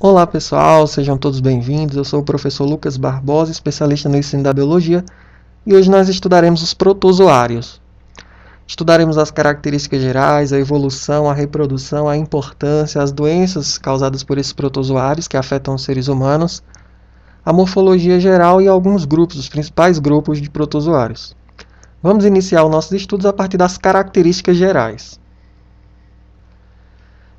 Olá pessoal, sejam todos bem-vindos. Eu sou o professor Lucas Barbosa, especialista no ensino da biologia, e hoje nós estudaremos os protozoários. Estudaremos as características gerais, a evolução, a reprodução, a importância, as doenças causadas por esses protozoários que afetam os seres humanos, a morfologia geral e alguns grupos, os principais grupos de protozoários. Vamos iniciar os nossos estudos a partir das características gerais.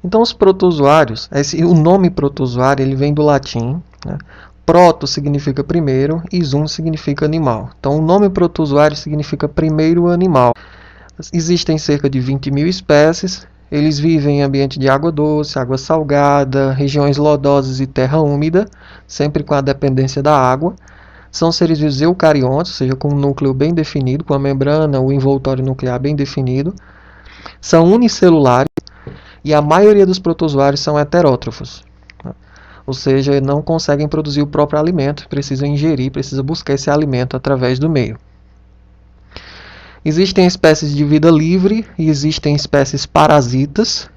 Então, os protozoários, o nome protozoário ele vem do latim, né? Proto significa primeiro e zoon significa animal. Então, o nome protozoário significa primeiro animal. Existem cerca de 20.000 espécies, eles vivem em ambiente de água doce, água salgada, regiões lodosas e terra úmida, sempre com a dependência da água. São seres vivos eucariontes, ou seja, com um núcleo bem definido, com a membrana, o envoltório nuclear bem definido. São unicelulares. E a maioria dos protozoários são heterótrofos, ou seja, não conseguem produzir o próprio alimento, precisam ingerir, precisam buscar esse alimento através do meio. Existem espécies de vida livre e existem espécies parasitas.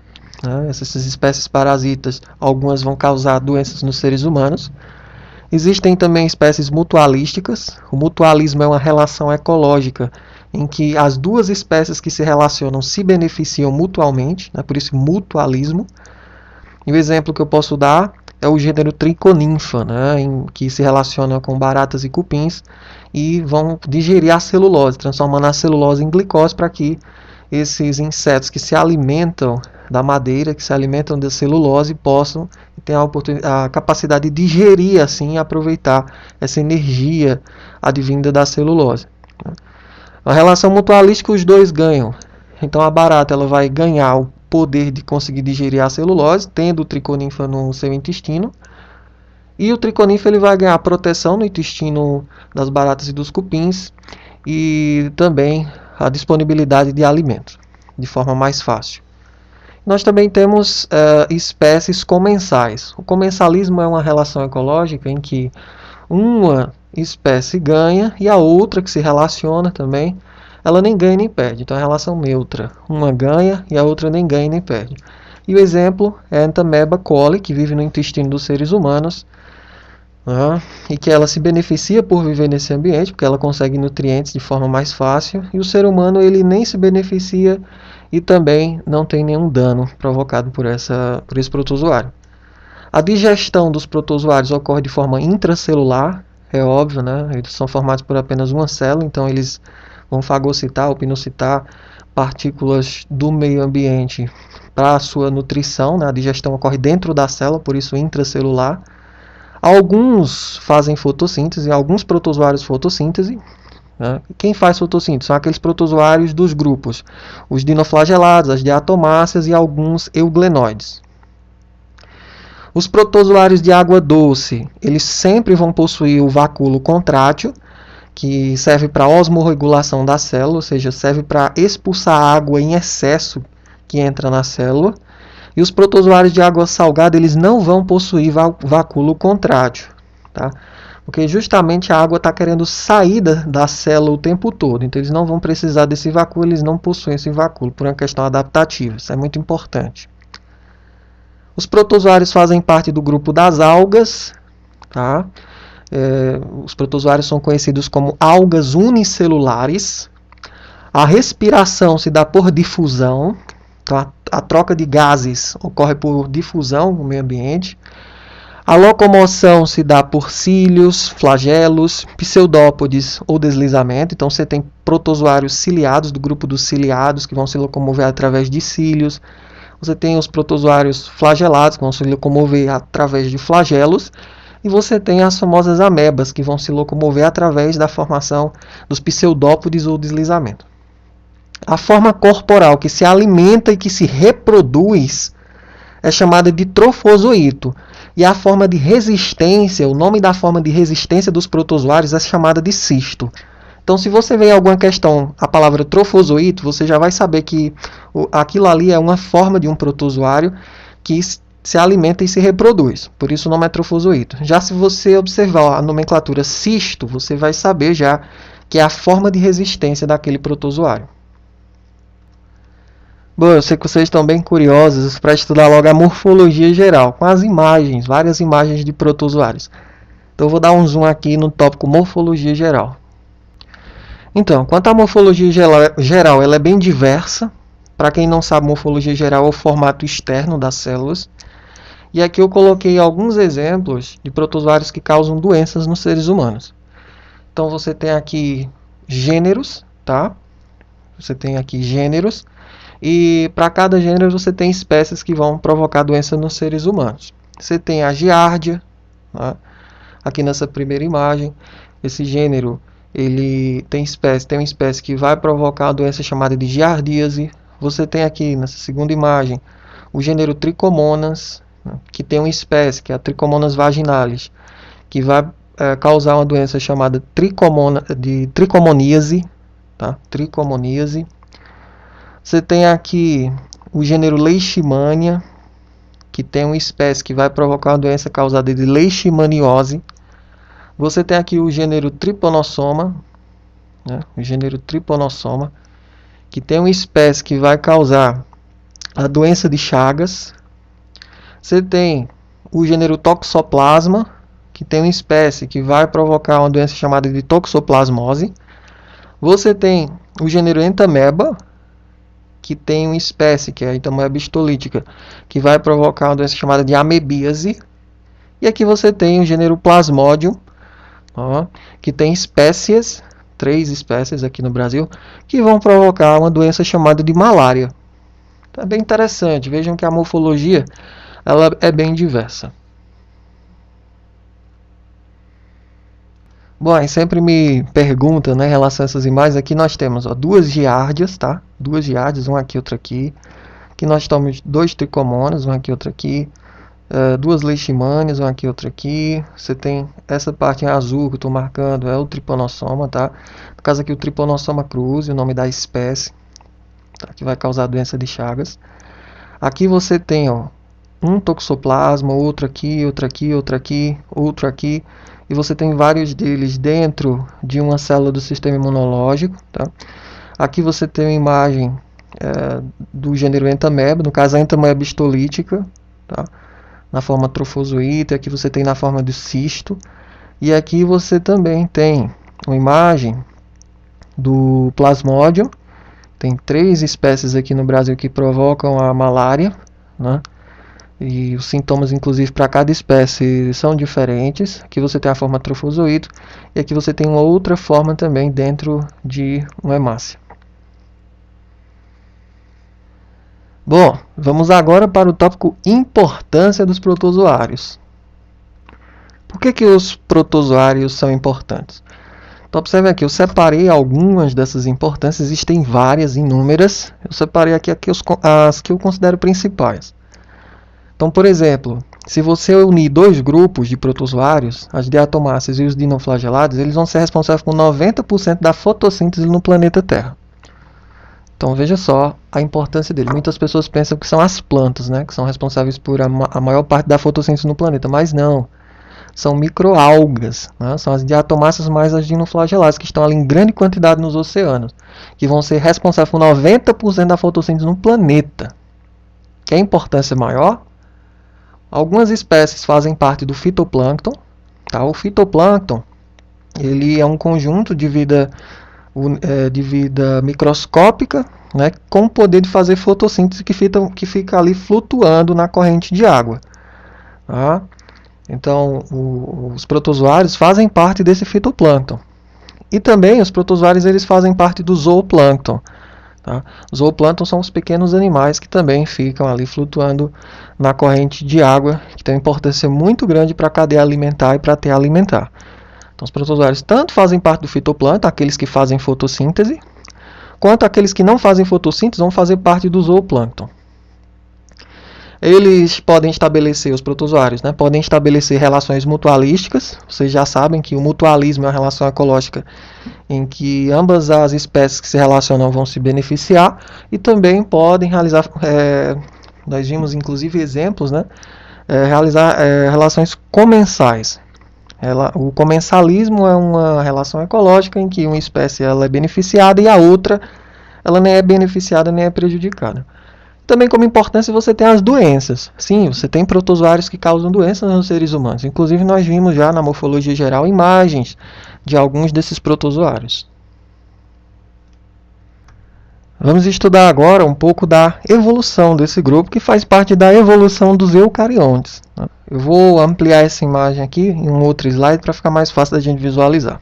Essas espécies parasitas, algumas vão causar doenças nos seres humanos. Existem também espécies mutualísticas. O mutualismo é uma relação ecológica em que as duas espécies que se relacionam se beneficiam mutualmente, por isso mutualismo. E o exemplo que eu posso dar é o gênero Triconinfa, que se relaciona com baratas e cupins e vão digerir a celulose, transformando a celulose em glicose para que esses insetos que se alimentam da madeira, que se alimentam da celulose, possam ter a capacidade de digerir assim e aproveitar essa energia advinda da celulose. A relação mutualística, os dois ganham. Então a barata ela vai ganhar o poder de conseguir digerir a celulose, tendo o triconinfa no seu intestino. E o triconinfa ele vai ganhar proteção no intestino das baratas e dos cupins e também a disponibilidade de alimentos de forma mais fácil. Nós também temos espécies comensais. O comensalismo é uma relação ecológica em que uma espécie ganha e a outra que se relaciona também, ela nem ganha nem perde. Então é relação neutra. Uma ganha e a outra nem ganha nem perde. E o exemplo é a Entamoeba coli, que vive no intestino dos seres humanos, e que ela se beneficia por viver nesse ambiente, porque ela consegue nutrientes de forma mais fácil, e o ser humano ele nem se beneficia e também não tem nenhum dano provocado por esse protozoário. A digestão dos protozoários ocorre de forma intracelular, é óbvio, eles são formados por apenas uma célula, então eles vão fagocitar ou pinocitar partículas do meio ambiente para a sua nutrição, a digestão ocorre dentro da célula, por isso intracelular. Alguns fazem fotossíntese, alguns protozoários fotossíntese. Quem faz fotossíntese são aqueles protozoários dos grupos, os dinoflagelados, as diatomáceas e alguns euglenoides. Os protozoários de água doce, eles sempre vão possuir o vacúolo contrátil, que serve para a osmorregulação da célula, ou seja, serve para expulsar a água em excesso que entra na célula. E os protozoários de água salgada, eles não vão possuir vacúolo contrátil, porque justamente a água está querendo sair da célula o tempo todo, então eles não vão precisar desse vacúolo, eles não possuem esse vacúolo por uma questão adaptativa, isso é muito importante. Os protozoários fazem parte do grupo das algas, os protozoários são conhecidos como algas unicelulares. A respiração se dá por difusão, então a troca de gases ocorre por difusão no meio ambiente. A locomoção se dá por cílios, flagelos, pseudópodes ou deslizamento. Então você tem protozoários ciliados, do grupo dos ciliados, que vão se locomover através de cílios. Você tem os protozoários flagelados, que vão se locomover através de flagelos. E você tem as famosas amebas, que vão se locomover através da formação dos pseudópodes ou deslizamento. A forma corporal que se alimenta e que se reproduz é chamada de trofozoito. E a forma de resistência, o nome da forma de resistência dos protozoários é chamada de cisto. Então, se você vê em alguma questão a palavra trofozoito, você já vai saber que aquilo ali é uma forma de um protozoário que se alimenta e se reproduz. Por isso o nome é trofozoito. Já se você observar a nomenclatura cisto, você vai saber já que é a forma de resistência daquele protozoário. Bom, eu sei que vocês estão bem curiosos para estudar logo a morfologia geral, com as imagens, várias imagens de protozoários. Então eu vou dar um zoom aqui no tópico morfologia geral. Então, quanto à morfologia geral, ela é bem diversa. Para quem não sabe, morfologia geral é o formato externo das células. E aqui eu coloquei alguns exemplos de protozoários que causam doenças nos seres humanos. Então você tem aqui gêneros, tá? Você tem aqui gêneros. E para cada gênero você tem espécies que vão provocar doença nos seres humanos. Você tem a giardia, tá? Aqui nessa primeira imagem, esse gênero ele tem uma espécie que vai provocar uma doença chamada de giardíase. Você tem aqui nessa segunda imagem o gênero Trichomonas, né, que tem uma espécie que é a Trichomonas vaginalis, que vai causar uma doença chamada tricomoníase, tá? Tricomoníase. Você tem aqui o gênero Leishmania, que tem uma espécie que vai provocar uma doença causada de leishmaniose. Você tem aqui o gênero Trypanosoma, né? O gênero Trypanosoma, que tem uma espécie que vai causar a doença de Chagas. Você tem o gênero Toxoplasma, que tem uma espécie que vai provocar uma doença chamada de toxoplasmose. Você tem o gênero Entamoeba, que tem uma espécie, que é a Entamoeba histolítica, que vai provocar uma doença chamada de amebíase. E aqui você tem o gênero Plasmodium, ó, que tem espécies, 3 espécies aqui no Brasil, que vão provocar uma doença chamada de malária. É bem interessante, vejam que a morfologia ela é bem diversa. Bom, aí sempre me perguntam, né, em relação a essas imagens. Aqui nós temos duas giardias, tá? Duas giardias, uma aqui, outra aqui. Aqui nós temos 2 tricomonas, uma aqui, outra aqui. 2 leishmanias, uma aqui, outra aqui. Você tem essa parte em azul que eu estou marcando, é o Trypanosoma, tá? No caso aqui o Trypanosoma cruzi, o nome da espécie, tá? Que vai causar a doença de Chagas. Aqui você tem, ó, um toxoplasma, outro aqui, outro aqui, outro aqui, outro aqui. E você tem vários deles dentro de uma célula do sistema imunológico, tá? Aqui você tem uma imagem do gênero Entamoeba, no caso a Entamoeba histolítica, tá? Na forma trofozoíta. Aqui você tem na forma de cisto. E aqui você também tem uma imagem do Plasmodium. Tem 3 espécies aqui no Brasil que provocam a malária, né? E os sintomas, inclusive, para cada espécie são diferentes. Aqui você tem a forma trofozoito e aqui você tem uma outra forma também dentro de uma hemácia. Bom, vamos agora para o tópico importância dos protozoários. Por que os protozoários são importantes? Então observe aqui, eu separei algumas dessas importâncias, existem várias, inúmeras. Eu separei aqui as que eu considero principais. Então, por exemplo, se você unir 2 grupos de protozoários, as diatomáceas e os dinoflagelados, eles vão ser responsáveis por 90% da fotossíntese no planeta Terra. Então veja só a importância dele. Muitas pessoas pensam que são as plantas, né, que são responsáveis por a maior parte da fotossíntese no planeta, mas não. São microalgas, né? São as diatomáceas mais as dinoflageladas, que estão ali em grande quantidade nos oceanos, que vão ser responsáveis por 90% da fotossíntese no planeta. Quer importância maior? Algumas espécies fazem parte do fitoplâncton. Tá? O fitoplâncton ele é um conjunto de vida microscópica, né, com o poder de fazer fotossíntese que fica ali flutuando na corrente de água. Tá? Então, os protozoários fazem parte desse fitoplâncton. E também os protozoários eles fazem parte do zooplâncton. Tá? Os zooplâncton são os pequenos animais que também ficam ali flutuando na corrente de água, que tem uma importância muito grande para a cadeia alimentar e para a teia alimentar. Então, os protozoários tanto fazem parte do fitoplâncton, aqueles que fazem fotossíntese, quanto aqueles que não fazem fotossíntese vão fazer parte do zooplâncton. Eles podem estabelecer, os protozoários, né, podem estabelecer relações mutualísticas. Vocês já sabem que o mutualismo é uma relação ecológica em que ambas as espécies que se relacionam vão se beneficiar, e também podem realizar, nós vimos inclusive exemplos, né, realizar relações comensais. O comensalismo é uma relação ecológica em que uma espécie ela é beneficiada e a outra ela nem é beneficiada nem é prejudicada. Também como importância você tem as doenças. Sim, você tem protozoários que causam doenças nos seres humanos. Inclusive nós vimos já na morfologia geral imagens de alguns desses protozoários. Vamos estudar agora um pouco da evolução desse grupo, que faz parte da evolução dos eucariontes. Eu vou ampliar essa imagem aqui em um outro slide para ficar mais fácil da gente visualizar.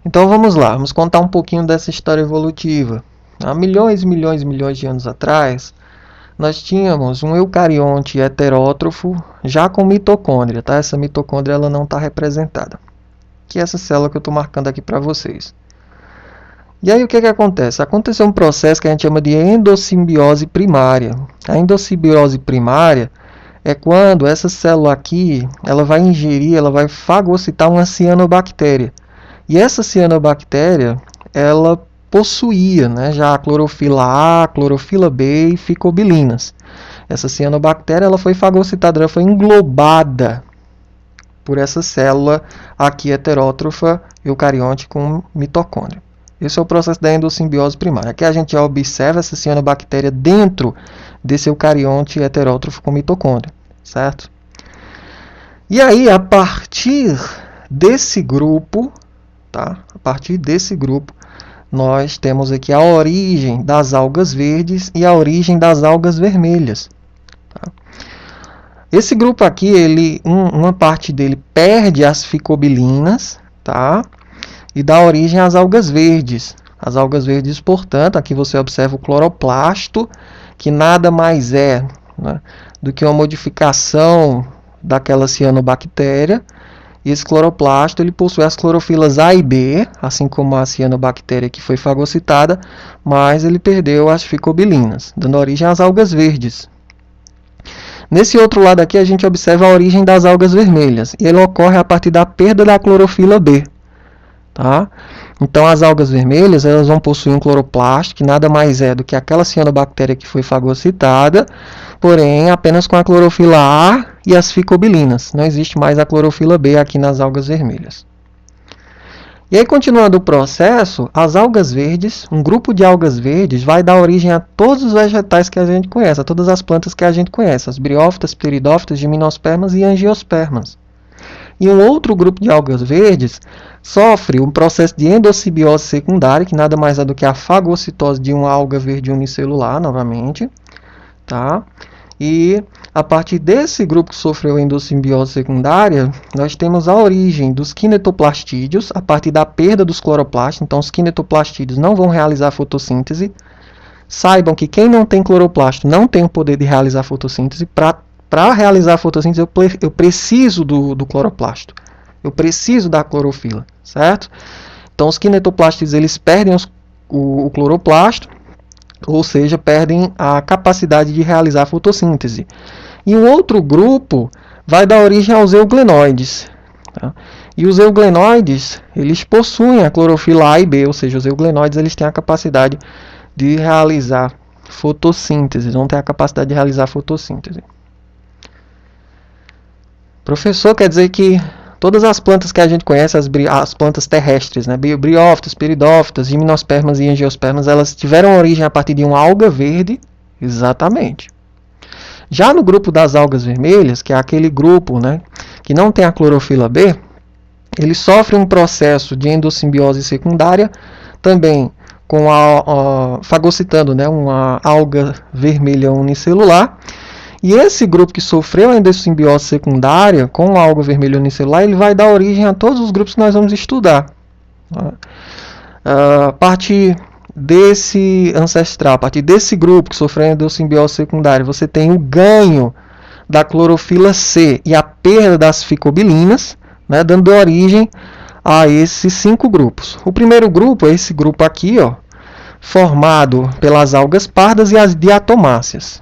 Então vamos lá, vamos contar um pouquinho dessa história evolutiva. Há milhões e milhões e milhões de anos atrás, nós tínhamos um eucarionte heterótrofo já com mitocôndria. Tá? Essa mitocôndria ela não está representada, que é essa célula que eu estou marcando aqui para vocês. E aí o que acontece? Aconteceu um processo que a gente chama de endossimbiose primária. A endossimbiose primária é quando essa célula aqui ela vai ingerir, ela vai fagocitar uma cianobactéria. E essa cianobactéria, ela possuía, né, já a clorofila A, clorofila B e ficobilinas. Essa cianobactéria ela foi fagocitada, ela foi englobada por essa célula aqui heterótrofa eucarionte com mitocôndria. Esse é o processo da endossimbiose primária. Aqui a gente já observa essa cianobactéria dentro desse eucarionte heterótrofo com mitocôndria, certo? E aí, a partir desse grupo, tá? A partir desse grupo, nós temos aqui a origem das algas verdes e a origem das algas vermelhas. Tá? Esse grupo aqui, uma parte dele perde as ficobilinas, tá? E dá origem às algas verdes. As algas verdes, portanto, aqui você observa o cloroplasto, que nada mais é, né, do que uma modificação daquela cianobactéria. E esse cloroplasto ele possui as clorofilas A e B, assim como a cianobactéria que foi fagocitada, mas ele perdeu as ficobilinas, dando origem às algas verdes. Nesse outro lado aqui a gente observa a origem das algas vermelhas, e ele ocorre a partir da perda da clorofila B. Tá? Então as algas vermelhas elas vão possuir um cloroplasto que nada mais é do que aquela cianobactéria que foi fagocitada, porém apenas com a clorofila A e as ficobilinas. Não existe mais a clorofila B aqui nas algas vermelhas. E aí, continuando o processo, as algas verdes, um grupo de algas verdes vai dar origem a todos os vegetais que a gente conhece, a todas as plantas que a gente conhece, as briófitas, pteridófitas, gimnospermas e angiospermas. E um outro grupo de algas verdes sofre um processo de endossimbiose secundária, que nada mais é do que a fagocitose de uma alga verde unicelular, novamente. Tá? E a partir desse grupo que sofreu endossimbiose secundária, nós temos a origem dos quinetoplastídeos, a partir da perda dos cloroplastos. Então, os quinetoplastídeos não vão realizar fotossíntese. Saibam que quem não tem cloroplasto não tem o poder de realizar fotossíntese. Para realizar a fotossíntese, eu preciso do cloroplasto. Eu preciso da clorofila, certo? Então, os quinetoplastídeos eles perdem o cloroplasto, ou seja, perdem a capacidade de realizar a fotossíntese. E um outro grupo vai dar origem aos euglenoides. Tá? E os euglenoides, eles possuem a clorofila A e B, ou seja, os euglenoides eles têm a capacidade de realizar fotossíntese, vão ter a capacidade de realizar fotossíntese. Professor, quer dizer que todas as plantas que a gente conhece, as plantas terrestres, né, briófitas, peridófitas, gimnospermas e angiospermas, elas tiveram origem a partir de uma alga verde? Exatamente. Já no grupo das algas vermelhas, que é aquele grupo, né, que não tem a clorofila B, ele sofre um processo de endossimbiose secundária, também com fagocitando, né, uma alga vermelha unicelular. E esse grupo que sofreu a endossimbiose secundária com a alga vermelha unicelular, ele vai dar origem a todos os grupos que nós vamos estudar. A partir desse ancestral, a partir desse grupo que sofreu a endossimbiose secundária, você tem o ganho da clorofila C e a perda das ficobilinas, né, dando origem a esses 5 grupos. O primeiro grupo é esse grupo aqui, ó, formado pelas algas pardas e as diatomáceas.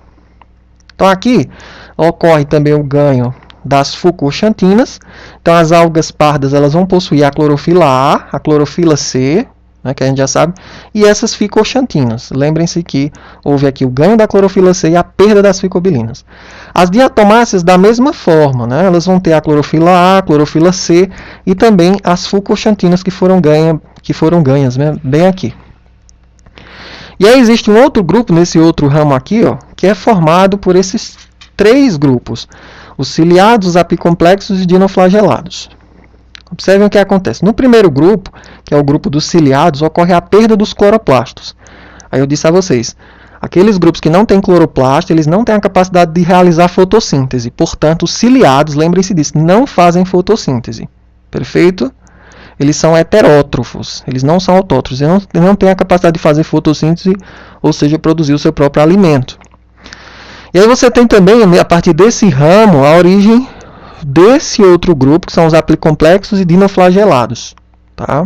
Então aqui ocorre também o ganho das fucoxantinas. Então as algas pardas elas vão possuir a clorofila A, a clorofila C, né, que a gente já sabe, e essas ficoxantinas. Lembrem-se que houve aqui o ganho da clorofila C e a perda das ficobilinas. As diatomáceas da mesma forma, né, elas vão ter a clorofila A, a clorofila C e também as fucoxantinas que foram ganhas bem aqui. E aí existe um outro grupo, nesse outro ramo aqui, ó, que é formado por esses 3 grupos. Os ciliados, os apicomplexos e dinoflagelados. Observem o que acontece. No primeiro grupo, que é o grupo dos ciliados, ocorre a perda dos cloroplastos. Aí eu disse a vocês, aqueles grupos que não têm cloroplasto, eles não têm a capacidade de realizar fotossíntese. Portanto, os ciliados, lembrem-se disso, não fazem fotossíntese. Perfeito? Eles são heterótrofos, eles não são autótrofos, eles não têm a capacidade de fazer fotossíntese, ou seja, produzir o seu próprio alimento. E aí você tem também, a partir desse ramo, a origem desse outro grupo, que são os apicomplexos e dinoflagelados. Tá?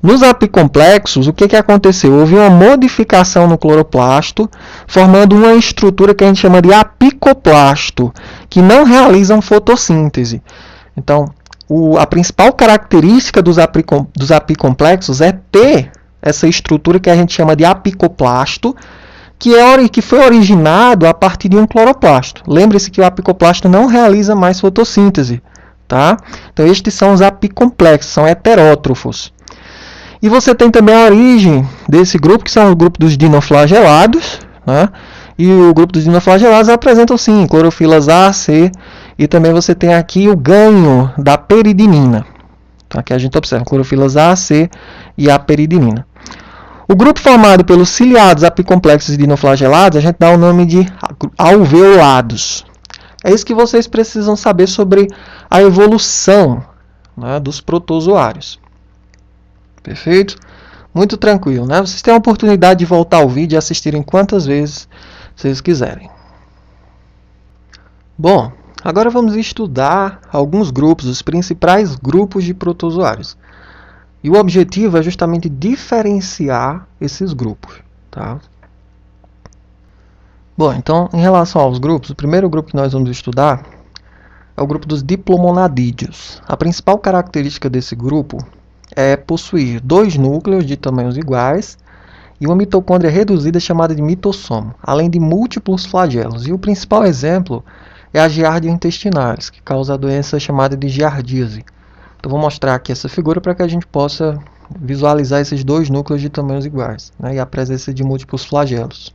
Nos apicomplexos, o que aconteceu? Houve uma modificação no cloroplasto, formando uma estrutura que a gente chama de apicoplasto, que não realizam fotossíntese. Então, a principal característica dos apicomplexos é ter essa estrutura que a gente chama de apicoplasto, que foi originado a partir de um cloroplasto. Lembre-se que o apicoplasto não realiza mais fotossíntese. Tá? Então, estes são os apicomplexos, são heterótrofos. E você tem também a origem desse grupo, que são o grupo dos dinoflagelados. Né? E o grupo dos dinoflagelados apresentam, sim, clorofilas A, C, e também você tem aqui o ganho da peridinina. Então, aqui a gente observa clorofilas A, C e a peridinina. O grupo formado pelos ciliados, apicomplexos e dinoflagelados, a gente dá o nome de alveolados. É isso que vocês precisam saber sobre a evolução, né, dos protozoários. Perfeito? Muito tranquilo, né? Vocês têm a oportunidade de voltar ao vídeo e assistirem quantas vezes vocês quiserem. Bom, agora vamos estudar alguns grupos, os principais grupos de protozoários. E o objetivo é justamente diferenciar esses grupos. Tá? Bom, então, em relação aos grupos, o primeiro grupo que nós vamos estudar é o grupo dos diplomonadídeos. A principal característica desse grupo é possuir 2 núcleos de tamanhos iguais e uma mitocôndria reduzida chamada de mitossomo, além de múltiplos flagelos. E o principal exemplo é a giardia intestinalis, que causa a doença chamada de giardíase. Então, vou mostrar aqui essa figura para que a gente possa visualizar esses 2 núcleos de tamanhos iguais, né, e a presença de múltiplos flagelos.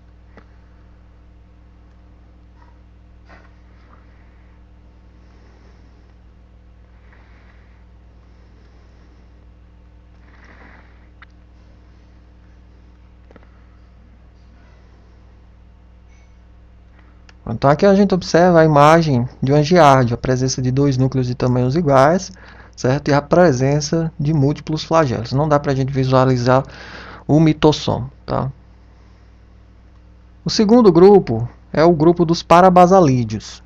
Então, aqui a gente observa a imagem de uma giardia, a presença de 2 núcleos de tamanhos iguais, certo? E a presença de múltiplos flagelos. Não dá para a gente visualizar o mitossomo. Tá? O segundo grupo é o grupo dos parabasalídeos.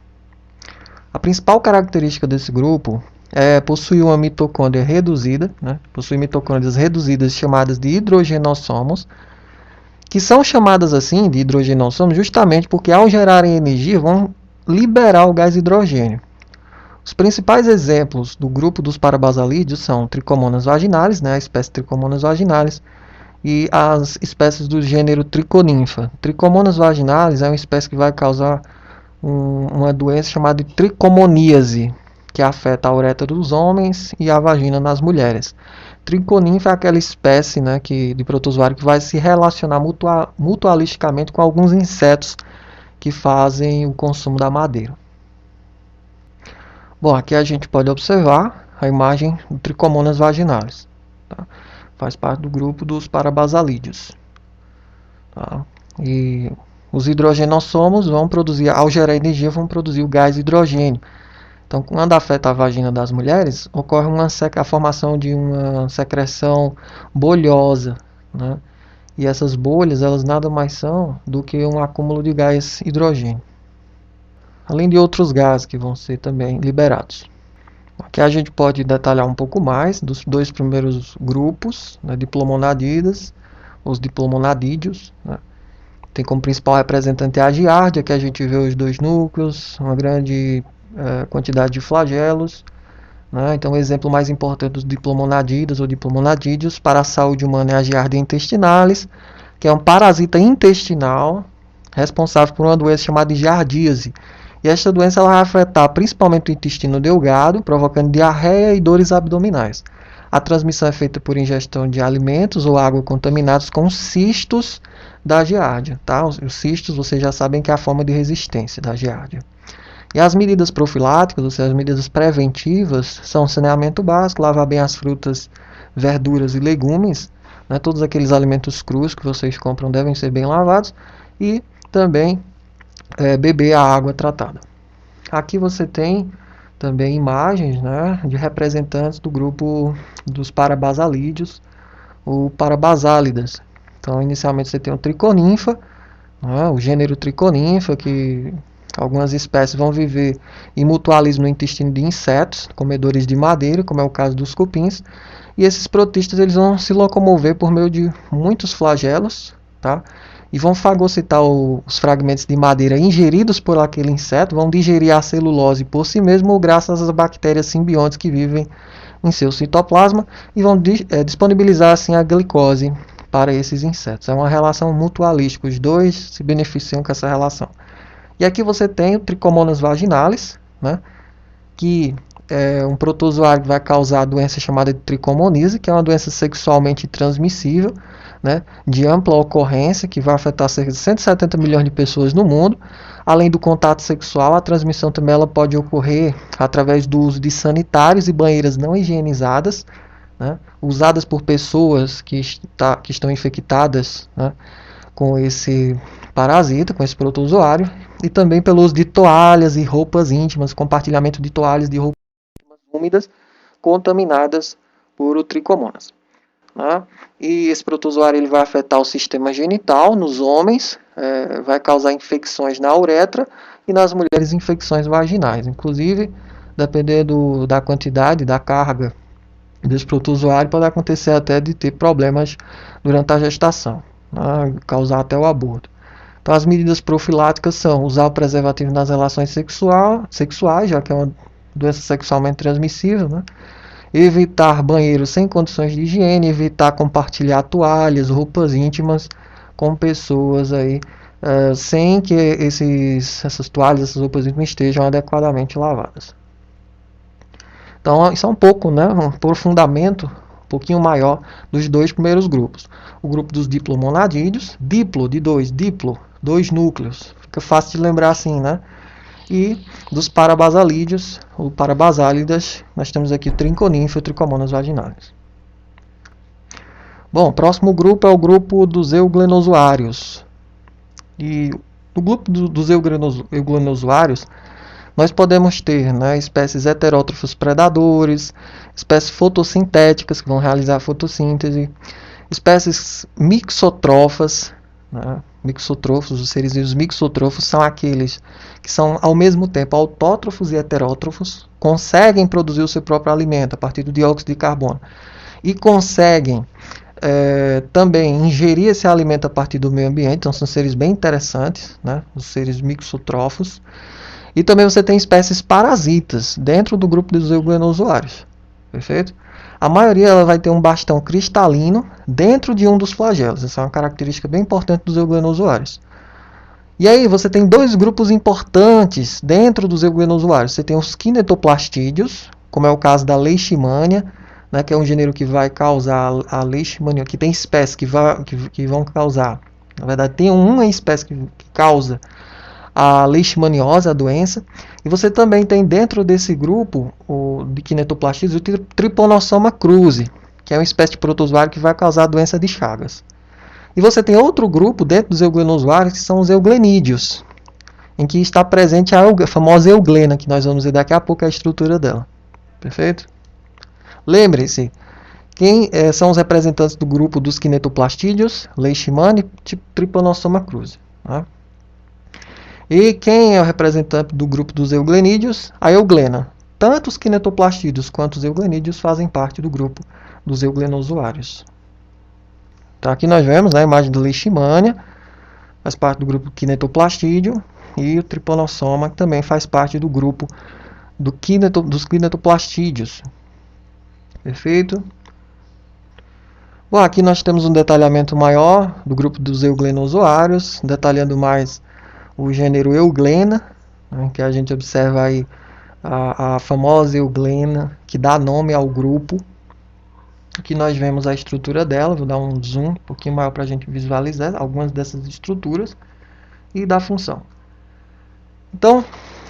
A principal característica desse grupo é possuir uma mitocôndria reduzida, né? Possui mitocôndrias reduzidas chamadas de hidrogenossomos, que são chamadas assim de hidrogenossomos justamente porque ao gerarem energia vão liberar o gás hidrogênio. Os principais exemplos do grupo dos parabasalídeos são Trichomonas vaginalis, né, a espécie Trichomonas vaginalis, e as espécies do gênero Triconinfa. Trichomonas vaginalis é uma espécie que vai causar uma doença chamada de tricomoníase, que afeta a uretra dos homens e a vagina nas mulheres. Triconinfa é aquela espécie, né, de protozoário que vai se relacionar mutualisticamente com alguns insetos que fazem o consumo da madeira. Bom, aqui a gente pode observar a imagem do Trichomonas vaginalis. Tá? Faz parte do grupo dos parabasalídeos. Tá? E os hidrogenossomos vão produzir, ao gerar energia, vão produzir o gás hidrogênio. Então, quando afeta a vagina das mulheres, ocorre a formação de uma secreção bolhosa, né? E essas bolhas, elas nada mais são do que um acúmulo de gás hidrogênio. Além de outros gases que vão ser também liberados. Aqui a gente pode detalhar um pouco mais dos 2 primeiros grupos, né, diplomonadidas, os diplomonadídeos, né? Tem como principal representante a giardia, que a gente vê os 2 núcleos, uma grande quantidade de flagelos, né? Então o exemplo mais importante dos diplomonadidas ou diplomonadídeos para a saúde humana é a giardia intestinalis, que é um parasita intestinal responsável por uma doença chamada de giardíase. E esta doença ela vai afetar principalmente o intestino delgado, provocando diarreia e dores abdominais. A transmissão é feita por ingestão de alimentos ou água contaminados com cistos da giardia, tá? Os cistos, vocês já sabem que é a forma de resistência da giardia. E as medidas profiláticas, ou seja, as medidas preventivas, são saneamento básico, lavar bem as frutas, verduras e legumes, né? Todos aqueles alimentos crus que vocês compram devem ser bem lavados, e também beber a água tratada. Aqui você tem também imagens, né, de representantes do grupo dos parabasalídeos ou parabasálidas. Então, inicialmente você tem o triconinfa, né, o gênero triconinfa, que algumas espécies vão viver em mutualismo no intestino de insetos, comedores de madeira, como é o caso dos cupins. E esses protistas eles vão se locomover por meio de muitos flagelos, tá? E vão fagocitar os fragmentos de madeira ingeridos por aquele inseto, vão digerir a celulose por si mesmo, graças às bactérias simbiontes que vivem em seu citoplasma, e vão disponibilizar assim a glicose para esses insetos. É uma relação mutualística, os dois se beneficiam com essa relação. E aqui você tem o Trichomonas vaginalis, né, que é um protozoário que vai causar a doença chamada de tricomonise, que é uma doença sexualmente transmissível, né, de ampla ocorrência, que vai afetar cerca de 170 milhões de pessoas no mundo. Além do contato sexual, a transmissão também ela pode ocorrer através do uso de sanitários e banheiras não higienizadas, né, usadas por pessoas que estão infectadas, né, com esse parasita, com esse protozoário, e também pelo uso de toalhas e roupas íntimas, compartilhamento de toalhas de roupas úmidas contaminadas por o tricomonas. Né? E esse protozoário ele vai afetar o sistema genital nos homens, vai causar infecções na uretra, e nas mulheres infecções vaginais. Inclusive, dependendo da quantidade, da carga desse protozoário, pode acontecer até de ter problemas durante a gestação, né? Causar até o aborto. Então, as medidas profiláticas são usar o preservativo nas relações sexuais, já que é uma doença sexualmente transmissível, né? Evitar banheiros sem condições de higiene, evitar compartilhar toalhas, roupas íntimas com pessoas aí, sem que essas toalhas, essas roupas íntimas estejam adequadamente lavadas. Então, isso é um pouco, né, um aprofundamento um pouquinho maior dos dois primeiros grupos. O grupo dos diplomonadídeos, diplo de dois núcleos, fica fácil de lembrar assim, né? E dos parabasalídeos, ou parabasálidas, nós temos aqui o Triconinfa e o Trichomonas vaginalis. Bom, o próximo grupo é o grupo dos euglenozoários. E no grupo dos euglenozoários, nós podemos ter, né, espécies heterótrofos predadores, espécies fotossintéticas que vão realizar a fotossíntese, espécies mixotrofas, né? Mixotrofos, os seres vivos mixotrofos são aqueles que são ao mesmo tempo autótrofos e heterótrofos, conseguem produzir o seu próprio alimento a partir do dióxido de carbono e conseguem também ingerir esse alimento a partir do meio ambiente. Então são seres bem interessantes, né? Os seres mixotrofos. E também você tem espécies parasitas dentro do grupo dos euglenozoários. Perfeito? A maioria ela vai ter um bastão cristalino dentro de um dos flagelos. Essa é uma característica bem importante dos euglenozoários. E aí você tem dois grupos importantes dentro dos euglenozoários. Você tem os kinetoplastídeos, como é o caso da leishmania, né, que é um gênero que vai causar a leishmania, que tem espécies que vão causar. Na verdade, tem uma espécie que causa a leishmaniose, a doença. E você também tem dentro desse grupo de kinetoplastídeos o Trypanosoma cruzi, que é uma espécie de protozoário que vai causar a doença de Chagas. E você tem outro grupo dentro dos euglenozoários que são os euglenídeos, em que está presente a famosa euglena, que nós vamos ver daqui a pouco a estrutura dela. Perfeito? Lembre-se, quem são os representantes do grupo dos kinetoplastídeos? Leishmania e Trypanosoma cruzi. Tá? E quem é o representante do grupo dos euglenídeos? A euglena. Tanto os kinetoplastídeos quanto os euglenídeos fazem parte do grupo dos euglenozoários. Então aqui nós vemos, né, a imagem do leishmania, faz parte do grupo kinetoplastídeo, e o Trypanosoma que também faz parte do grupo dos kinetoplastídeos. Perfeito? Bom, aqui nós temos um detalhamento maior do grupo dos euglenozoários, detalhando mais o gênero Euglena, né, que a gente observa aí a famosa euglena, que dá nome ao grupo. Aqui nós vemos a estrutura dela, vou dar um zoom um pouquinho maior para a gente visualizar algumas dessas estruturas e da função. Então,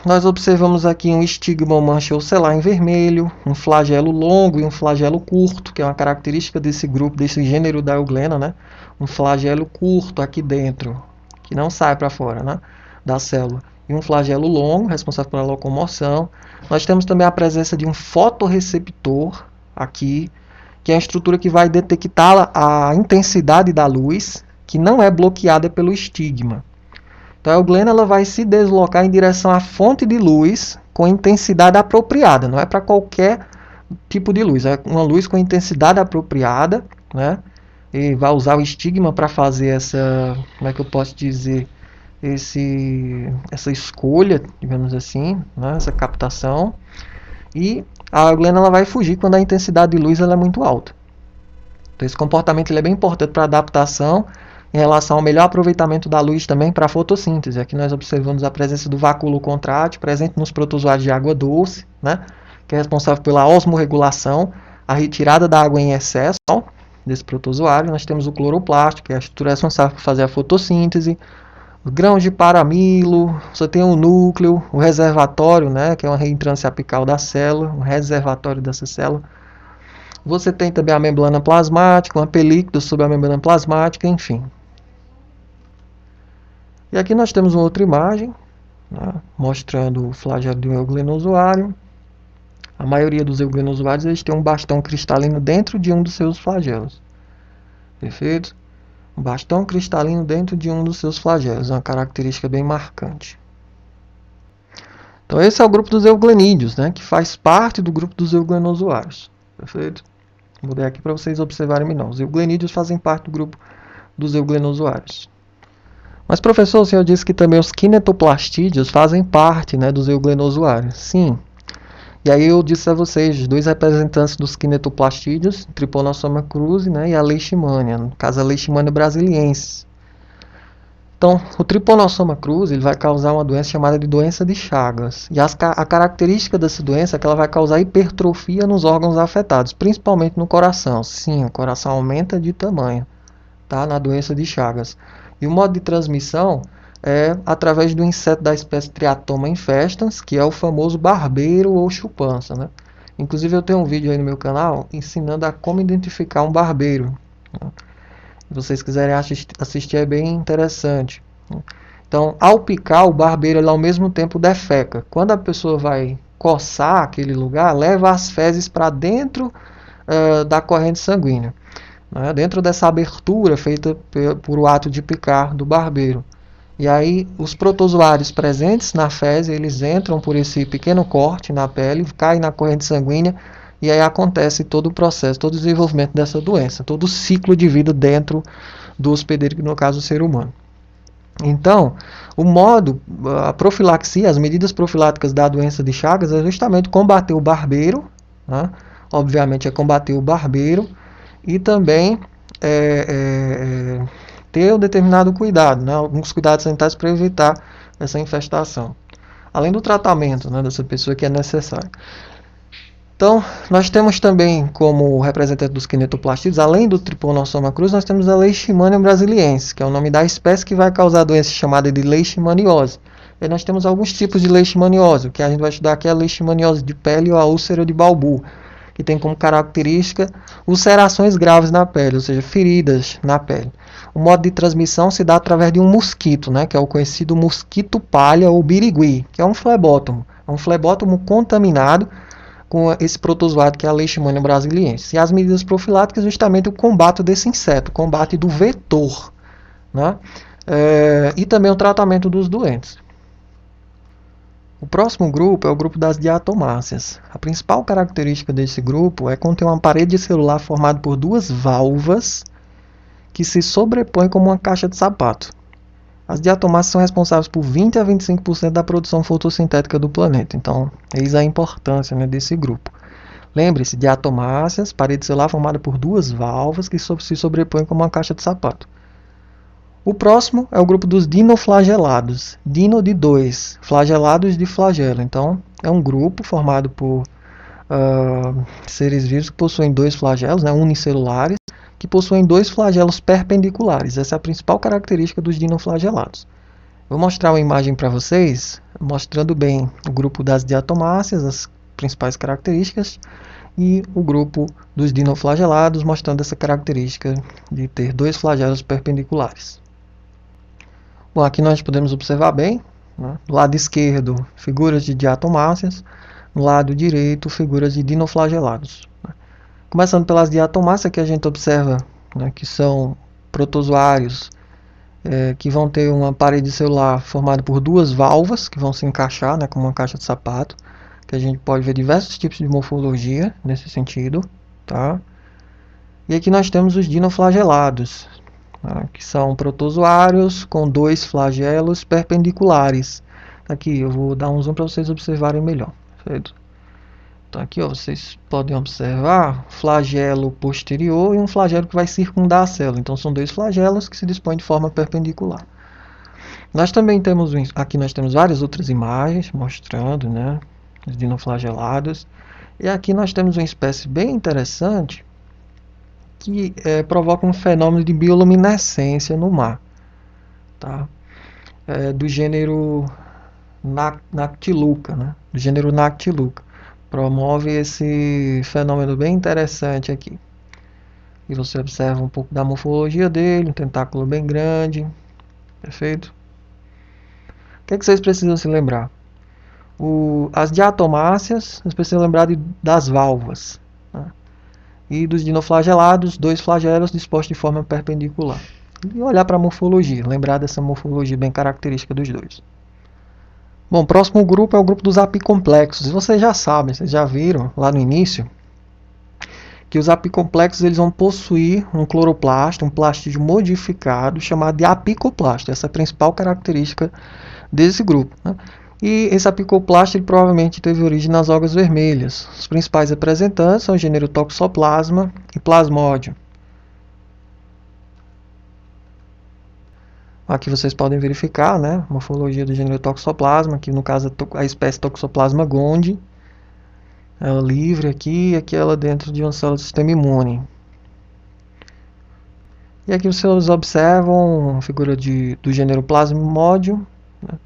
nós observamos aqui um estigma ou mancha ocelar em vermelho, um flagelo longo e um flagelo curto, que é uma característica desse grupo, desse gênero da euglena, né? Um flagelo curto aqui dentro, que não sai para fora, né? Da célula. E um flagelo longo, responsável pela locomoção. Nós temos também a presença de um fotorreceptor aqui, que é a estrutura que vai detectar a intensidade da luz, que não é bloqueada pelo estigma. Então a euglena ela vai se deslocar em direção à fonte de luz com intensidade apropriada. Não é para qualquer tipo de luz, é uma luz com intensidade apropriada, né? E vai usar o estigma para fazer essa, como é que eu posso dizer, essa escolha, digamos assim, né? Essa captação. E a euglena ela vai fugir quando a intensidade de luz ela é muito alta. Então esse comportamento ele é bem importante para a adaptação em relação ao melhor aproveitamento da luz também para a fotossíntese. Aqui nós observamos a presença do vacúolo contrátil presente nos protozoários de água doce, né, que é responsável pela osmorregulação, a retirada da água em excesso desse protozoário. Nós temos o cloroplasto, que é a estrutura responsável por fazer a fotossíntese, os grãos de paramilo, você tem o núcleo, o reservatório, né, que é uma reentrância apical da célula, um reservatório dessa célula. Você tem também a membrana plasmática, uma película sobre a membrana plasmática, enfim. E aqui nós temos uma outra imagem, né, mostrando o flagelo de um euglenozoário. A maioria dos euglenozoários eles têm um bastão cristalino dentro de um dos seus flagelos. Perfeito? Um bastão cristalino dentro de um dos seus flagelos, uma característica bem marcante. Então esse é o grupo dos euglenídeos, né, que faz parte do grupo dos euglenozoários. Perfeito? Vou dar aqui para vocês observarem melhor. Os euglenídeos fazem parte do grupo dos euglenozoários. Mas, professor, o senhor disse que também os kinetoplastídeos fazem parte, né, dos euglenozoários. Sim. E aí eu disse a vocês, os dois representantes dos kinetoplastídeos, Trypanosoma cruzi, né, e a Leishmania, no caso a Leishmania brasiliensis. Então, o Trypanosoma cruzi ele vai causar uma doença chamada de doença de Chagas. E a característica dessa doença é que ela vai causar hipertrofia nos órgãos afetados, principalmente no coração. Sim, o coração aumenta de tamanho, tá, na doença de Chagas. E o modo de transmissão é através do inseto da espécie Triatoma infestans, que é o famoso barbeiro ou chupança, né? Inclusive eu tenho um vídeo aí no meu canal ensinando a como identificar um barbeiro. Se vocês quiserem assistir é bem interessante. Então, ao picar, o barbeiro ele, ao mesmo tempo defeca. Quando a pessoa vai coçar aquele lugar, leva as fezes para dentro da corrente sanguínea, né, dentro dessa abertura feita por o ato de picar do barbeiro. E aí os protozoários presentes na fezes, eles entram por esse pequeno corte na pele, caem na corrente sanguínea, e aí acontece todo o processo, todo o desenvolvimento dessa doença, todo o ciclo de vida dentro do hospedeiro, que no caso é o ser humano. Então, o modo, a profilaxia, as medidas profiláticas da doença de Chagas é justamente combater o barbeiro, né, obviamente é combater o barbeiro, e também ter um determinado cuidado, né, alguns cuidados sanitários para evitar essa infestação. Além do tratamento, né, dessa pessoa que é necessário. Então, nós temos também como representante dos kinetoplastídeos, além do Trypanosoma cruzi, nós temos a Leishmania brasiliensis, que é o nome da espécie que vai causar a doença chamada de leishmaniose. E nós temos alguns tipos de leishmaniose, o que a gente vai estudar aqui é a leishmaniose de pele ou a úlcera de Balbu, que tem como característica ulcerações graves na pele, ou seja, feridas na pele. O modo de transmissão se dá através de um mosquito, né, que é o conhecido mosquito palha ou birigui, que é um flebótomo. É um flebótomo contaminado com esse protozoário que é a Leishmania brasiliensis. E as medidas profiláticas justamente o combate desse inseto, o combate do vetor, né, e também o tratamento dos doentes. O próximo grupo é o grupo das diatomáceas. A principal característica desse grupo é conter uma parede celular formada por duas válvulas que se sobrepõem como uma caixa de sapato. As diatomáceas são responsáveis por 20 a 25% da produção fotossintética do planeta. Então, eis a importância, né, desse grupo. Lembre-se, diatomáceas, parede celular formada por duas válvulas que se sobrepõem como uma caixa de sapato. O próximo é o grupo dos dinoflagelados. Dino de 2, flagelados de flagelo. Então, é um grupo formado por seres vivos que possuem dois flagelos, né, unicelulares, que possuem dois flagelos perpendiculares. Essa é a principal característica dos dinoflagelados. Vou mostrar uma imagem para vocês, mostrando bem o grupo das diatomáceas, as principais características, e o grupo dos dinoflagelados, mostrando essa característica de ter dois flagelos perpendiculares. Bom, aqui nós podemos observar bem, né, do lado esquerdo, figuras de diatomáceas, no lado direito, figuras de dinoflagelados. Começando pelas diatomáceas, que a gente observa, né, que são protozoários que vão ter uma parede celular formada por duas valvas que vão se encaixar, né, como uma caixa de sapato, que a gente pode ver diversos tipos de morfologia nesse sentido, tá? E aqui nós temos os dinoflagelados, tá, que são protozoários com dois flagelos perpendiculares. Aqui eu vou dar um zoom para vocês observarem melhor, certo? Então aqui ó, vocês podem observar flagelo posterior e um flagelo que vai circundar a célula. Então são dois flagelos que se dispõem de forma perpendicular. Nós também temos, aqui nós temos várias outras imagens mostrando, né, os dinoflagelados. E aqui nós temos uma espécie bem interessante que provoca um fenômeno de bioluminescência no mar, tá? Do gênero Nactiluca, né? Do gênero Nactiluca. Promove esse fenômeno bem interessante aqui. E você observa um pouco da morfologia dele, um tentáculo bem grande. Perfeito? O que vocês precisam se lembrar? As diatomáceas, vocês precisam lembrar das válvulas. Né? E dos dinoflagelados, dois flagelos dispostos de forma perpendicular. E olhar para a morfologia, lembrar dessa morfologia bem característica dos dois. Bom, o próximo grupo é o grupo dos apicomplexos. Vocês já sabem, vocês já viram lá no início, que os apicomplexos eles vão possuir um cloroplasto, um plastídeo modificado, chamado de apicoplasto. Essa é a principal característica desse grupo, né? E esse apicoplasto ele provavelmente teve origem nas algas vermelhas. Os principais representantes são o gênero Toxoplasma e Plasmodium. Aqui vocês podem verificar, né, a morfologia do gênero Toxoplasma, aqui no caso a espécie Toxoplasma gondii, ela livre aqui e aqui ela dentro de uma célula do sistema imune. E aqui vocês observam a figura do gênero Plasmodium, né,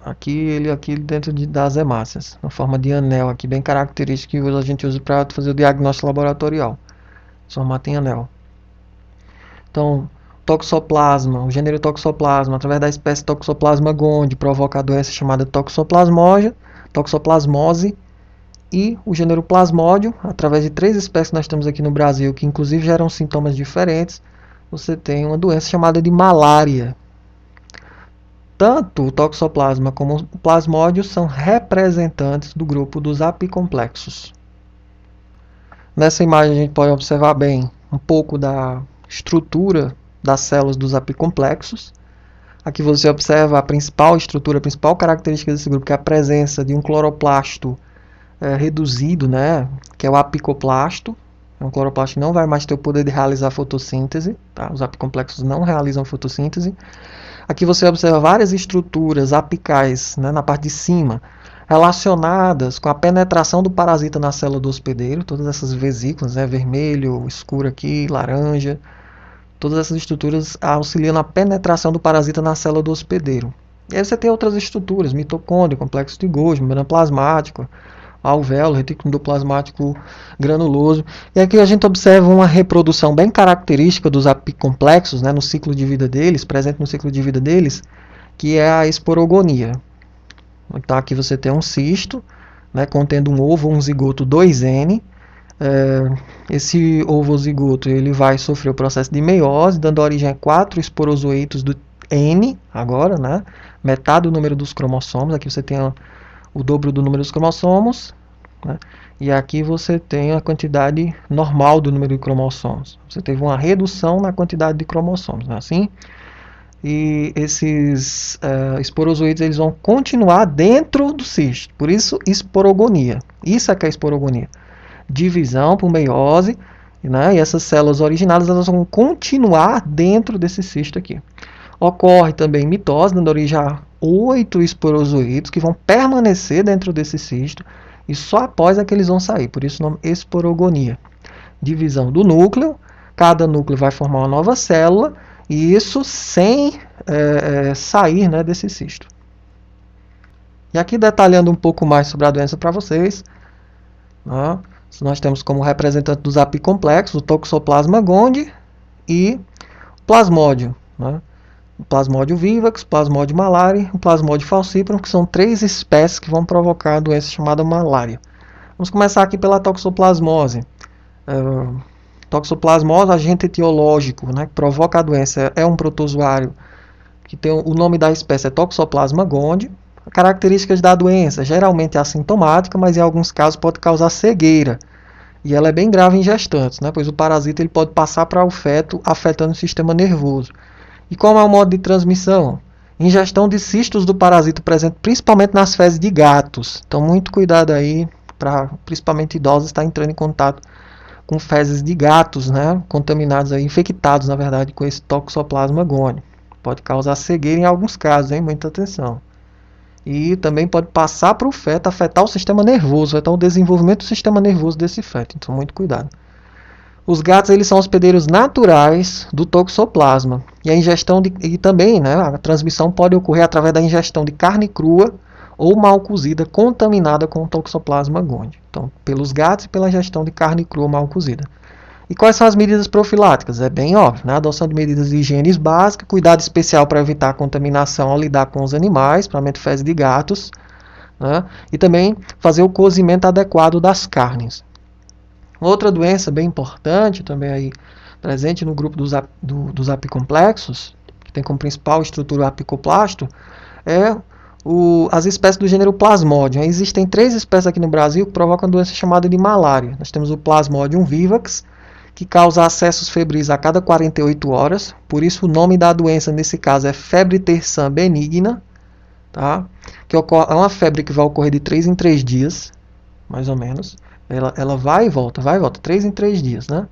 aqui dentro das hemácias, na forma de anel, aqui bem característico que a gente usa para fazer o diagnóstico laboratorial, formato em anel. Então, Toxoplasma, o gênero Toxoplasma, através da espécie Toxoplasma gondii, provoca a doença chamada toxoplasmose, e o gênero Plasmodium, através de três espécies que nós temos aqui no Brasil, que inclusive geram sintomas diferentes, você tem uma doença chamada de malária. Tanto o Toxoplasma como o Plasmodium são representantes do grupo dos apicomplexos. Nessa imagem a gente pode observar bem um pouco da estrutura das células dos apicomplexos. Aqui você observa a principal estrutura, a principal característica desse grupo, que é a presença de um cloroplasto reduzido, né, que é o apicoplasto. Um cloroplasto não vai mais ter o poder de realizar fotossíntese, tá? Os apicomplexos não realizam fotossíntese. Aqui você observa várias estruturas apicais, né, na parte de cima, relacionadas com a penetração do parasita na célula do hospedeiro. Todas essas vesículas, né, vermelho, escuro aqui, laranja, todas essas estruturas auxiliam na penetração do parasita na célula do hospedeiro. E aí você tem outras estruturas, mitocôndrio, complexo de Golgi, membrana plasmática, alvéolo, retículo endoplasmático granuloso. E aqui a gente observa uma reprodução bem característica dos apicomplexos, né, no ciclo de vida deles, presente no ciclo de vida deles, que é a esporogonia. Então aqui você tem um cisto, né, contendo um ovo, um zigoto 2N. Esse ovozigoto ele vai sofrer o processo de meiose, dando origem a 4 esporozoitos do N, agora, né, metade do número dos cromossomos. Aqui você tem o dobro do número dos cromossomos, né, e aqui você tem a quantidade normal do número de cromossomos. Você teve uma redução na quantidade de cromossomos, não é assim? E esses esporozoides eles vão continuar dentro do cisto, por isso esporogonia. Isso é que é esporogonia. Divisão por meiose, né? E essas células originadas elas vão continuar dentro desse cisto aqui. Ocorre também mitose, dando origem a 8 esporozoides que vão permanecer dentro desse cisto e só após é que eles vão sair, por isso o nome esporogonia. Divisão do núcleo, cada núcleo vai formar uma nova célula, e isso sem sair, né, desse cisto. E aqui detalhando um pouco mais sobre a doença para vocês, né, nós temos como representante dos apicomplexos o Toxoplasma gondii e o Plasmodium, né? O Plasmodium vivax, o Plasmodium malariae, o Plasmodium falciparum, que são 3 espécies que vão provocar a doença chamada malária. Vamos começar aqui pela toxoplasmose. Toxoplasmose, agente etiológico, né, que provoca a doença, é um protozoário que tem o nome da espécie é Toxoplasma gondii. Características da doença, geralmente é assintomática, mas em alguns casos pode causar cegueira. E ela é bem grave em gestantes, né, pois o parasita ele pode passar para o feto, afetando o sistema nervoso. E como é o modo de transmissão? Ingestão de cistos do parasita presente principalmente nas fezes de gatos. Então, muito cuidado aí, para principalmente idosos estar entrando em contato com fezes de gatos, né, contaminados, aí, infectados, na verdade, com esse Toxoplasma gondii. Pode causar cegueira em alguns casos, hein? Muita atenção. E também pode passar para o feto, afetar o sistema nervoso, afetar o desenvolvimento do sistema nervoso desse feto. Então, muito cuidado. Os gatos eles são hospedeiros naturais do toxoplasma. E a ingestão e também, né, a transmissão pode ocorrer através da ingestão de carne crua ou mal cozida contaminada com o Toxoplasma gondii. Então, pelos gatos e pela ingestão de carne crua mal cozida. E quais são as medidas profiláticas? É bem óbvio, né? Adoção de medidas de higiene básicas, cuidado especial para evitar a contaminação ao lidar com os animais, principalmente fezes de gatos, né? E também fazer o cozimento adequado das carnes. Outra doença bem importante, também aí presente no grupo dos apicomplexos, que tem como principal estrutura o apicoplasto, é as espécies do gênero Plasmodium. Existem 3 espécies aqui no Brasil que provocam doença chamada de malária. Nós temos o Plasmodium vivax, que causa acessos febris a cada 48 horas. Por isso o nome da doença nesse caso é febre terçã benigna, tá? Que é uma febre que vai ocorrer de 3 em 3 dias, mais ou menos. Ela vai e volta, 3 em 3 dias, né?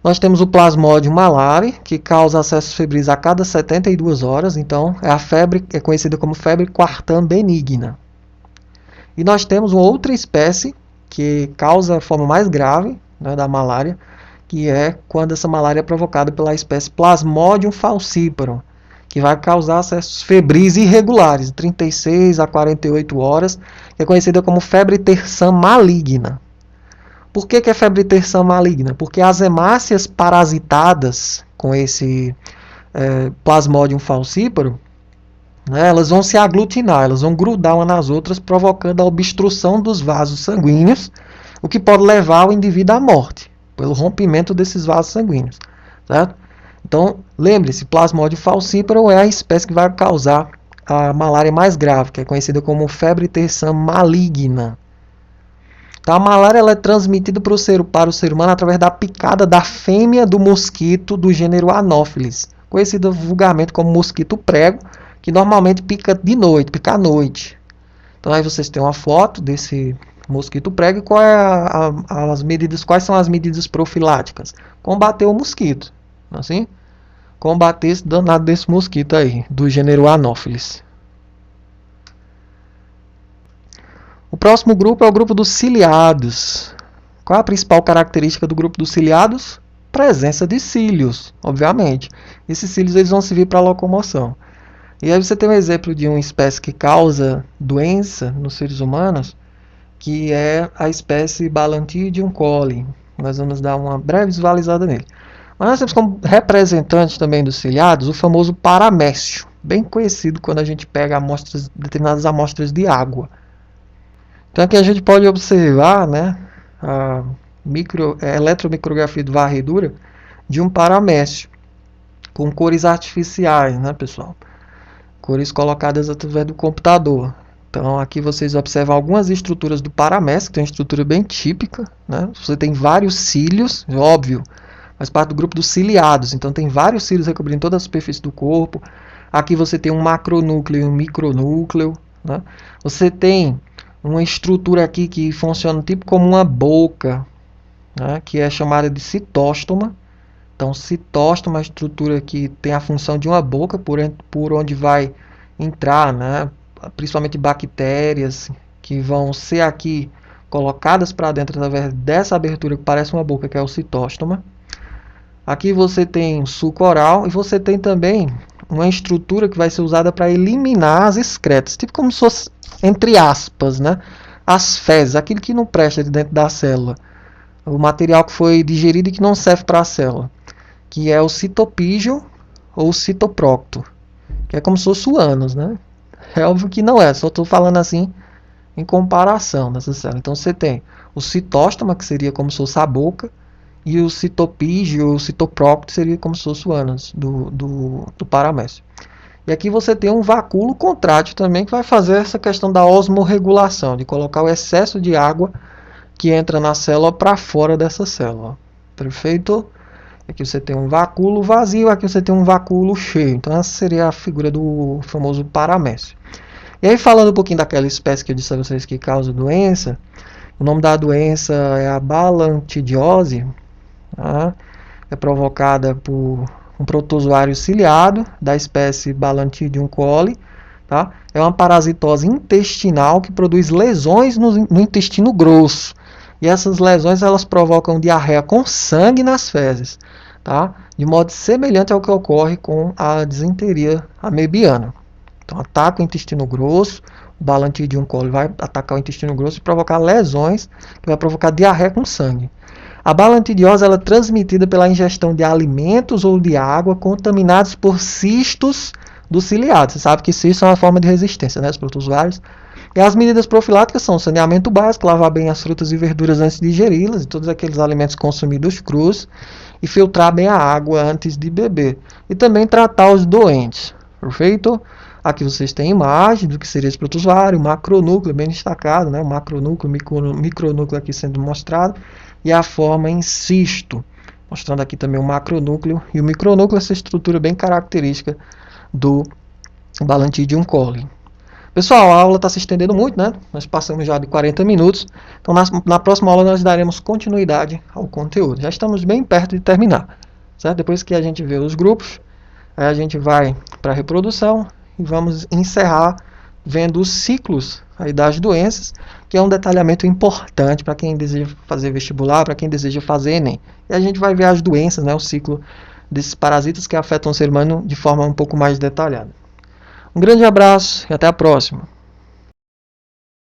Nós temos o Plasmodium malariae, que causa acessos febris a cada 72 horas. Então, a febre é conhecida como febre quartã benigna. E nós temos uma outra espécie que causa a forma mais grave, né, da malária, que é quando essa malária é provocada pela espécie Plasmodium falciparum, que vai causar acessos febris irregulares, de 36 a 48 horas, que é conhecida como febre terçã maligna. Por que é febre terçã maligna? Porque as hemácias parasitadas com esse Plasmodium falciparum, né, elas vão se aglutinar, elas vão grudar umas nas outras, provocando a obstrução dos vasos sanguíneos, o que pode levar o indivíduo à morte, pelo rompimento desses vasos sanguíneos, certo? Então, lembre-se, Plasmodium falciparum é a espécie que vai causar a malária mais grave, que é conhecida como febre terçã maligna. Então, a malária ela é transmitida para o ser humano através da picada da fêmea do mosquito do gênero Anopheles, conhecido vulgarmente como mosquito prego, que normalmente pica de noite, pica à noite. Então, aí vocês têm uma foto desse mosquito prego e quais são as medidas profiláticas? Combater o mosquito, assim? Combater esse danado desse mosquito aí, do gênero Anopheles. O próximo grupo é o grupo dos ciliados. Qual é a principal característica do grupo dos ciliados? Presença de cílios, obviamente. Esses cílios eles vão servir para locomoção. E aí você tem um exemplo de uma espécie que causa doença nos seres humanos, que é a espécie Balantidium coli. Nós vamos dar uma breve visualizada nele. Mas nós temos como representante também dos ciliados o famoso paramécio, bem conhecido quando a gente pega determinadas amostras de água. Então aqui a gente pode observar, né, a eletromicrografia de varredura de um paramécio com cores artificiais, né, pessoal? Cores colocadas através do computador. Então aqui vocês observam algumas estruturas do paramécio, que tem uma estrutura bem típica, né? Você tem vários cílios, óbvio, faz parte do grupo dos ciliados, então tem vários cílios recobrindo toda a superfície do corpo. Aqui você tem um macronúcleo e um micronúcleo, né? Você tem uma estrutura aqui que funciona tipo como uma boca, né? Que é chamada de citóstoma. Então, citóstoma é uma estrutura que tem a função de uma boca por onde vai entrar, né, principalmente bactérias que vão ser aqui colocadas para dentro através dessa abertura que parece uma boca, que é o citóstoma. Aqui você tem suco oral e você tem também uma estrutura que vai ser usada para eliminar as excretas, tipo como se fosse, entre aspas, né, as fezes, aquilo que não presta de dentro da célula, o material que foi digerido e que não serve para a célula, que é o citopígio ou citoprócto, que é como se fosse o ânus, né? É óbvio que não é, só estou falando assim em comparação dessa célula. Então você tem o citóstoma, que seria como se fosse a boca, e o citopígio ou citoprócto seria como se fosse o ânus do paramécio. E aqui você tem um vacúolo contrátil também, que vai fazer essa questão da osmorregulação, de colocar o excesso de água que entra na célula para fora dessa célula. Perfeito? Aqui você tem um vacúolo vazio, aqui você tem um vacúolo cheio. Então essa seria a figura do famoso paramécio. E aí, falando um pouquinho daquela espécie que eu disse a vocês que causa doença, o nome da doença é a balantidiose, tá? É provocada por um protozoário ciliado da espécie Balantidium coli. Tá? É uma parasitose intestinal que produz lesões no intestino grosso. E essas lesões elas provocam diarreia com sangue nas fezes, tá? De modo semelhante ao que ocorre com a disenteria amebiana. Então, ataca o intestino grosso, o Balantidium coli vai atacar o intestino grosso e provocar lesões, que vai provocar diarreia com sangue. A balantidiose ela é transmitida pela ingestão de alimentos ou de água contaminados por cistos do ciliado. Você sabe que cistos é uma forma de resistência, né, dos protozoários. E as medidas profiláticas são saneamento básico, lavar bem as frutas e verduras antes de digeri-las, e todos aqueles alimentos consumidos crus, e filtrar bem a água antes de beber. E também tratar os doentes. Perfeito? Aqui vocês têm imagem do que seria esse protozoário, o macronúcleo bem destacado, né? O macronúcleo, micronúcleo aqui sendo mostrado, e a forma em cisto, mostrando aqui também o macronúcleo e o micronúcleo, essa estrutura bem característica do Balantidium coli. Pessoal, a aula está se estendendo muito, né? Nós passamos já de 40 minutos, então na próxima aula nós daremos continuidade ao conteúdo. Já estamos bem perto de terminar, certo? Depois que a gente vê os grupos, aí a gente vai para a reprodução e vamos encerrar vendo os ciclos aí das doenças, que é um detalhamento importante para quem deseja fazer vestibular, para quem deseja fazer Enem. E a gente vai ver as doenças, né, o ciclo desses parasitas que afetam o ser humano de forma um pouco mais detalhada. Um grande abraço e até a próxima.